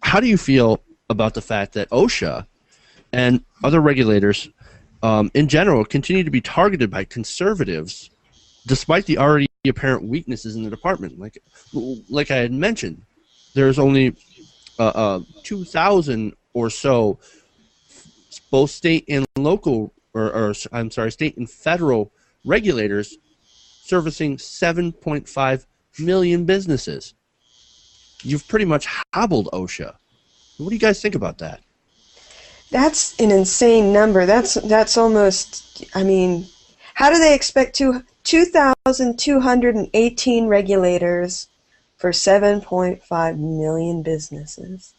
How do you feel about the fact that OSHA and other regulators in general continue to be targeted by conservatives despite the already apparent weaknesses in the department? Like I had mentioned, there's only 2,000 or so both state and local, or I'm sorry, state and federal regulators servicing 7.5 million businesses. You've pretty much hobbled OSHA. What do you guys think about that? That's an insane number. That's almost, I mean, how do they expect 2,218 regulators for 7.5 million businesses?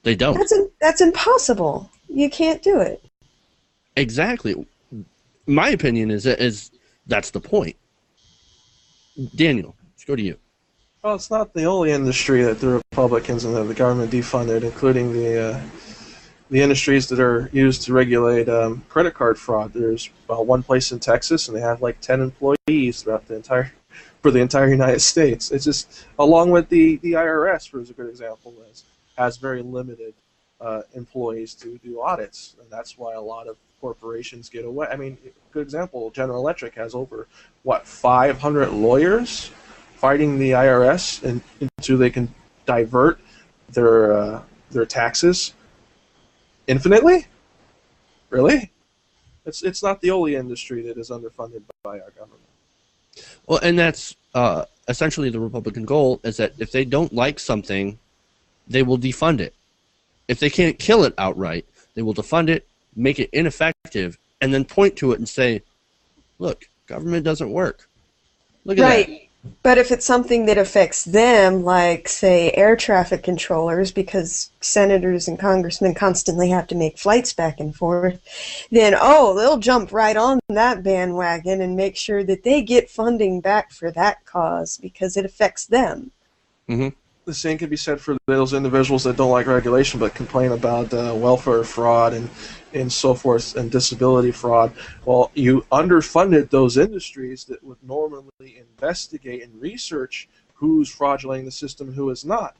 They don't. That's impossible. You can't do it. Exactly. My opinion is that's the point. Daniel, let's go to you. Well, it's not the only industry that the Republicans and the government defunded, including the industries that are used to regulate credit card fraud. There's one place in Texas, and they have like 10 employees throughout the entire United States. It's just, along with the IRS, for a good example, has very limited employees to do audits, and that's why a lot of corporations get away. I mean, good example, General Electric has over 500 lawyers fighting the IRS until they can divert their taxes infinitely. Really? It's not the only industry that is underfunded by our government. Well, and that's essentially the Republican goal, is that if they don't like something, they will defund it. If they can't kill it outright, they will defund it, make it ineffective, and then point to it and say, look, government doesn't work. Look at that. Right. But if it's something that affects them, like, say, air traffic controllers, because senators and congressmen constantly have to make flights back and forth, then, they'll jump right on that bandwagon and make sure that they get funding back for that cause because it affects them. Mm-hmm. The same can be said for those individuals that don't like regulation but complain about welfare fraud and so forth, and disability fraud. Well, you underfunded those industries that would normally investigate and research who's fraudulating the system and who is not.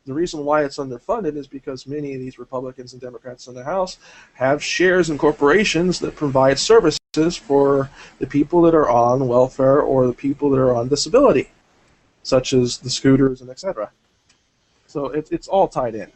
The reason why it's underfunded is because many of these Republicans and Democrats in the House have shares in corporations that provide services for the people that are on welfare or the people that are on disability, such as the scooters and etc. So it's all tied in.